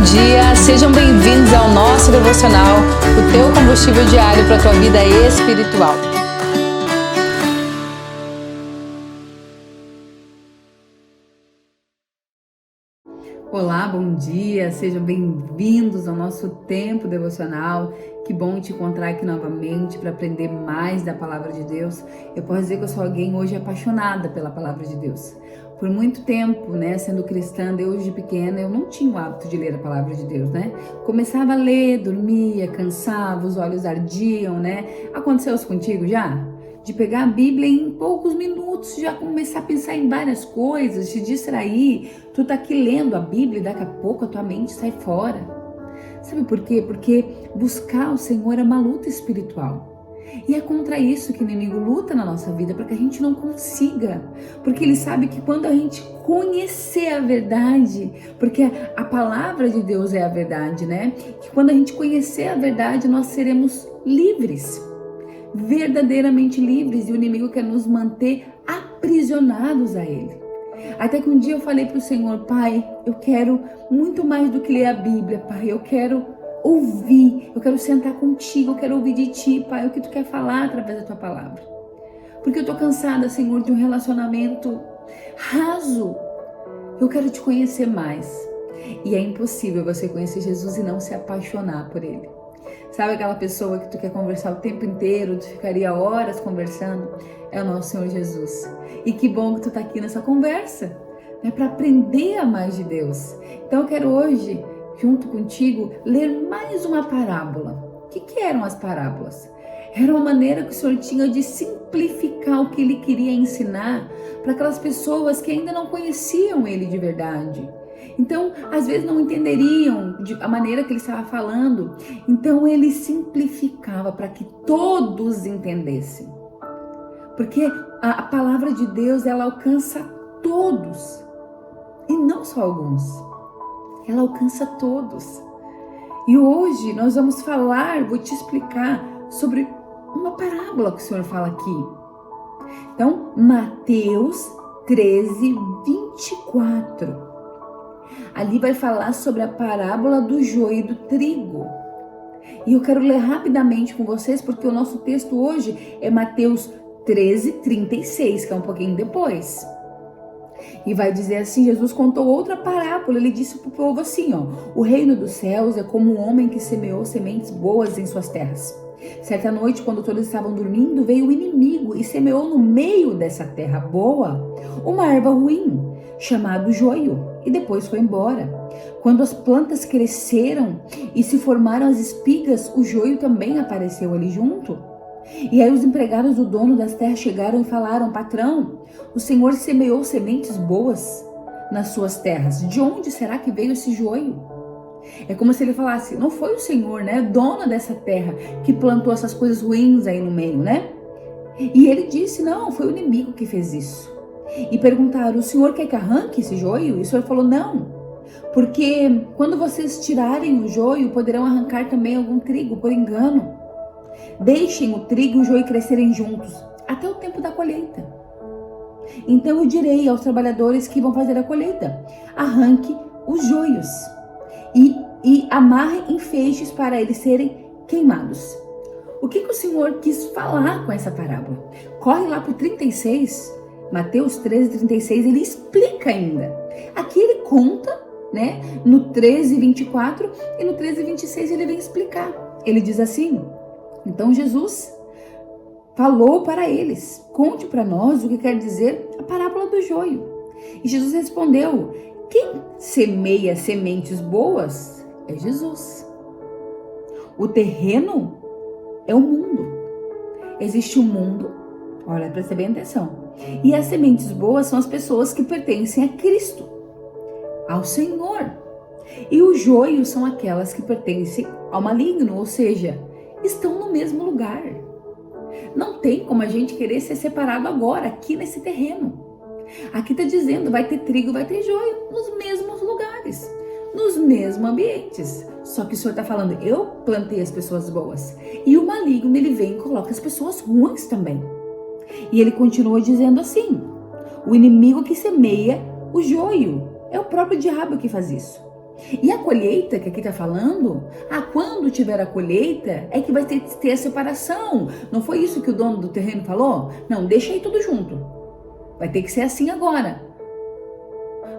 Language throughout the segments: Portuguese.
dia, sejam bem-vindos ao nosso devocional, o teu combustível diário para a tua vida espiritual. Olá, bom dia, sejam bem-vindos ao nosso tempo devocional. Que bom te encontrar aqui novamente para aprender mais da palavra de Deus. Eu posso dizer que eu sou alguém hoje apaixonada pela palavra de Deus. Por muito tempo, sendo cristã, desde pequena, eu não tinha o hábito de ler a palavra de Deus, Começava a ler, dormia, cansava, os olhos ardiam, Aconteceu isso contigo já? De pegar a Bíblia e em poucos minutos já começar a pensar em várias coisas, te distrair. Tu tá aqui lendo a Bíblia e daqui a pouco a tua mente sai fora. Sabe por quê? Porque buscar o Senhor é uma luta espiritual. E é contra isso que o inimigo luta na nossa vida, para que a gente não consiga. Porque ele sabe que quando a gente conhecer a verdade, porque a palavra de Deus é a verdade, Que quando a gente conhecer a verdade, nós seremos livres. Verdadeiramente livres, e o inimigo quer nos manter aprisionados a ele. Até que um dia eu falei para o Senhor: Pai, eu quero muito mais do que ler a Bíblia, Pai, eu quero ouvir, eu quero sentar contigo, eu quero ouvir de ti, Pai, o que tu quer falar através da tua palavra. Porque eu tô cansada, Senhor, de um relacionamento raso. Eu quero te conhecer mais. E é impossível você conhecer Jesus e não se apaixonar por ele. Sabe aquela pessoa que tu quer conversar o tempo inteiro, tu ficaria horas conversando? É o nosso Senhor Jesus. E que bom que tu tá aqui nessa conversa, para aprender a mais de Deus. Então eu quero hoje, junto contigo, ler mais uma parábola. O que eram as parábolas? Era uma maneira que o Senhor tinha de simplificar o que ele queria ensinar para aquelas pessoas que ainda não conheciam ele de verdade. Então, às vezes não entenderiam a maneira que ele estava falando. Então, ele simplificava para que todos entendessem. Porque a palavra de Deus, ela alcança todos. E não só alguns. Ela alcança todos. E hoje nós vamos vou te explicar sobre uma parábola que o Senhor fala aqui. Então, Mateus 13, 24. Ali vai falar sobre a parábola do joio e do trigo. E eu quero ler rapidamente com vocês, porque o nosso texto hoje é Mateus 13, 36, que é um pouquinho depois. E vai dizer assim: Jesus contou outra parábola. Ele disse para o povo assim: o reino dos céus é como um homem que semeou sementes boas em suas terras. Certa noite, quando todos estavam dormindo, veio o inimigo e semeou no meio dessa terra boa uma erva ruim, chamado joio, e depois foi embora. Quando as plantas cresceram e se formaram as espigas, o joio também apareceu ali junto. E aí os empregados do dono das terras chegaram e falaram: Patrão, o Senhor semeou sementes boas nas suas terras. De onde será que veio esse joio? É como se ele falasse: não foi o Senhor, dono dessa terra, que plantou essas coisas ruins aí no meio, E ele disse: não, foi o inimigo que fez isso. E perguntaram: o Senhor quer que arranque esse joio? E o Senhor falou: não, porque quando vocês tirarem o joio, poderão arrancar também algum trigo por engano. Deixem o trigo e o joio crescerem juntos, até o tempo da colheita. Então eu direi aos trabalhadores que vão fazer a colheita: arranque os joios e amarrem em feixes para eles serem queimados. O que o Senhor quis falar com essa parábola? Corre lá para o 36, Mateus 13, 36, ele explica ainda. Aqui ele conta, no 13, 24, e no 13, 26 ele vem explicar. Ele diz assim: então Jesus falou para eles: conte para nós o que quer dizer a parábola do joio. E Jesus respondeu: quem semeia sementes boas é Jesus. O terreno é o mundo. Existe um mundo, olha, presta bem atenção. E as sementes boas são as pessoas que pertencem a Cristo, ao Senhor. E o joio são aquelas que pertencem ao maligno, ou seja, estão no mesmo lugar. Não tem como a gente querer ser separado agora, aqui nesse terreno. Aqui está dizendo: vai ter trigo, vai ter joio, nos mesmos lugares, nos mesmos ambientes. Só que o Senhor está falando: eu plantei as pessoas boas, e o maligno ele vem e coloca as pessoas ruins também. E ele continua dizendo assim: o inimigo que semeia o joio é o próprio diabo que faz isso. E a colheita que aqui está falando, quando tiver a colheita é que vai ter a separação. Não foi isso que o dono do terreno falou? Não, deixa aí tudo junto. Vai ter que ser assim agora.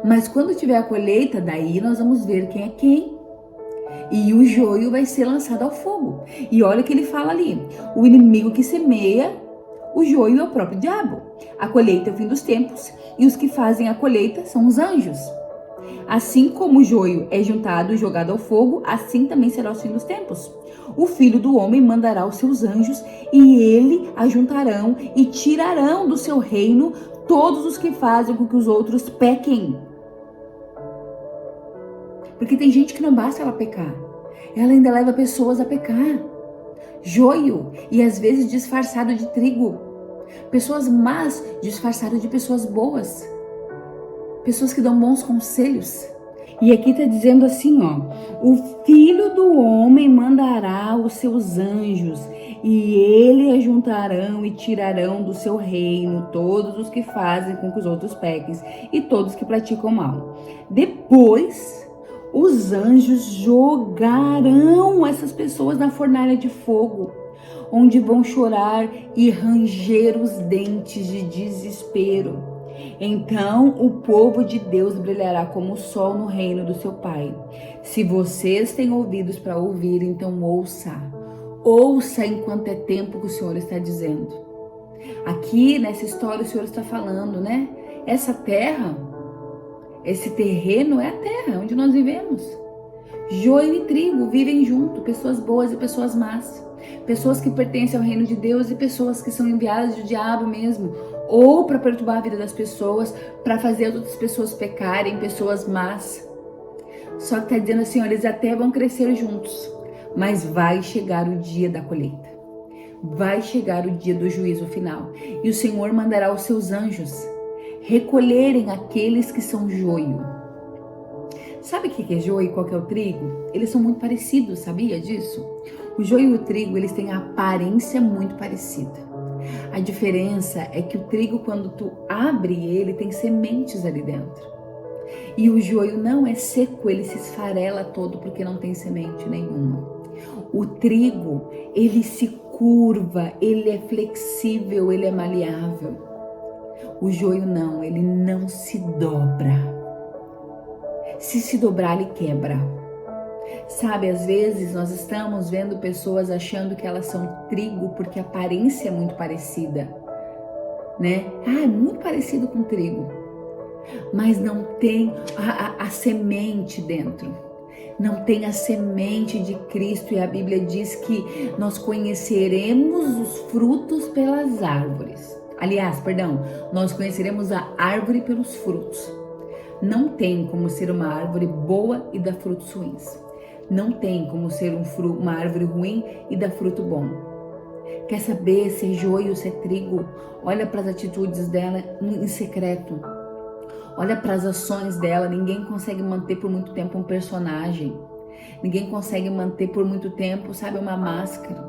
Mas quando tiver a colheita, daí nós vamos ver quem é quem. E o joio vai ser lançado ao fogo. E olha o que ele fala ali. O inimigo que semeia, o joio é o próprio diabo. A colheita é o fim dos tempos. E os que fazem a colheita são os anjos. Assim como o joio é juntado e jogado ao fogo, assim também será o fim dos tempos. O Filho do Homem mandará os seus anjos e ele ajuntarão e tirarão do seu reino todos os que fazem com que os outros pequem. Porque tem gente que não basta ela pecar, ela ainda leva pessoas a pecar. Joio e às vezes disfarçado de trigo. Pessoas más disfarçadas de pessoas boas. Pessoas que dão bons conselhos. E aqui está dizendo assim, o Filho do Homem mandará os seus anjos e ele ajuntarão e tirarão do seu reino todos os que fazem com que os outros pequem e todos que praticam mal. Depois, os anjos jogarão essas pessoas na fornalha de fogo, onde vão chorar e ranger os dentes de desespero. Então o povo de Deus brilhará como o sol no reino do seu Pai. Se vocês têm ouvidos para ouvir, então ouça. Ouça enquanto é tempo que o Senhor está dizendo. Aqui nessa história o Senhor está falando, né? Essa terra, esse terreno é a terra onde nós vivemos. Joio e trigo vivem junto, pessoas boas e pessoas más. Pessoas que pertencem ao reino de Deus e pessoas que são enviadas do diabo mesmo, ou para perturbar a vida das pessoas, para fazer outras pessoas pecarem, pessoas más. Só que está dizendo assim, eles até vão crescer juntos, mas vai chegar o dia da colheita. Vai chegar o dia do juízo final. E o Senhor mandará os seus anjos recolherem aqueles que são joio. Sabe o que é joio e qual que é o trigo? Eles são muito parecidos, sabia disso? O joio e o trigo, eles têm a aparência muito parecida. A diferença é que o trigo, quando tu abre ele, tem sementes ali dentro. E o joio não é seco, ele se esfarela todo porque não tem semente nenhuma. O trigo, ele se curva, ele é flexível, ele é maleável. O joio não, ele não se dobra. Se dobrar, ele quebra. Sabe, às vezes nós estamos vendo pessoas achando que elas são trigo porque a aparência é muito parecida, né? É muito parecido com trigo, mas não tem a semente dentro, não tem a semente de Cristo. E a Bíblia diz que nós conheceremos os frutos pelas árvores. Aliás, nós conheceremos a árvore pelos frutos. Não tem como ser uma árvore boa e dar frutos ruins. Não tem como ser uma árvore ruim e dar fruto bom. Quer saber se é joio ou se é trigo? Olha para as atitudes dela em secreto. Olha para as ações dela. Ninguém consegue manter por muito tempo um personagem. Ninguém consegue manter por muito tempo, sabe, uma máscara.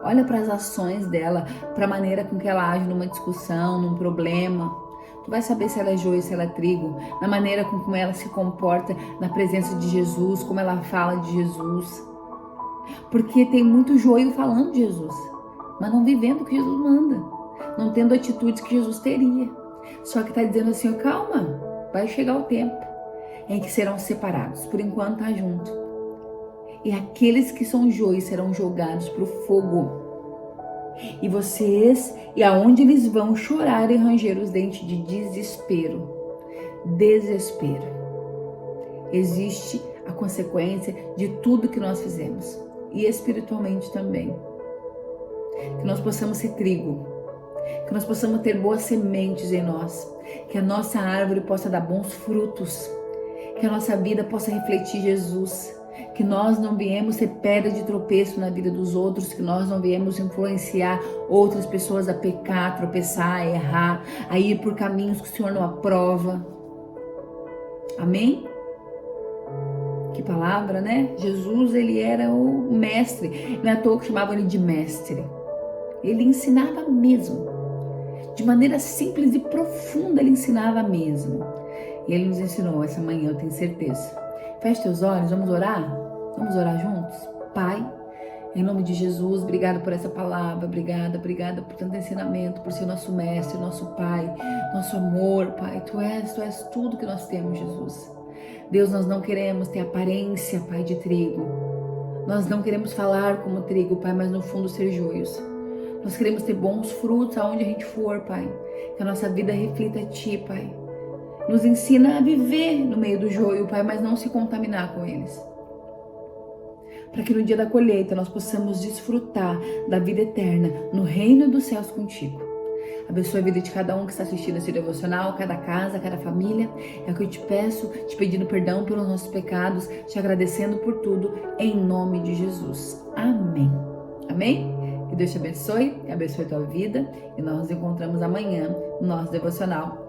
Olha para as ações dela, para a maneira com que ela age numa discussão, num problema. Tu vai saber se ela é joio, se ela é trigo, na maneira como ela se comporta na presença de Jesus, como ela fala de Jesus. Porque tem muito joio falando de Jesus, mas não vivendo o que Jesus manda, não tendo atitudes que Jesus teria. Só que está dizendo assim, calma, vai chegar o tempo em que serão separados. Por enquanto tá junto. E aqueles que são joios serão jogados para o fogo. E aonde eles vão chorar e ranger os dentes de desespero. Desespero. Existe a consequência de tudo que nós fizemos. E espiritualmente também. Que nós possamos ser trigo. Que nós possamos ter boas sementes em nós. Que a nossa árvore possa dar bons frutos. Que a nossa vida possa refletir Jesus. Que nós não viemos ser pedra de tropeço na vida dos outros, que nós não viemos influenciar outras pessoas a pecar, a tropeçar, a errar, a ir por caminhos que o Senhor não aprova. Amém? Que palavra, né? Jesus, ele era o mestre, não é à toa que chamavam ele de mestre. Ele ensinava mesmo, de maneira simples e profunda, ele ensinava mesmo. E Ele nos ensinou essa manhã, eu tenho certeza. Feche teus olhos, vamos orar? Vamos orar juntos? Pai, em nome de Jesus, obrigado por essa palavra, obrigada por tanto ensinamento, por ser nosso mestre, nosso Pai, nosso amor, Pai. Tu és tudo que nós temos, Jesus. Deus, nós não queremos ter aparência, Pai, de trigo. Nós não queremos falar como trigo, Pai, mas no fundo ser joios. Nós queremos ter bons frutos aonde a gente for, Pai. Que a nossa vida reflita a Ti, Pai. Nos ensina a viver no meio do joio, Pai, mas não se contaminar com eles. Para que no dia da colheita nós possamos desfrutar da vida eterna no reino dos céus contigo. Abençoe a vida de cada um que está assistindo esse devocional, cada casa, cada família. É o que eu te peço, te pedindo perdão pelos nossos pecados, te agradecendo por tudo, em nome de Jesus. Amém. Amém? Que Deus te abençoe a tua vida e nós nos encontramos amanhã no nosso devocional.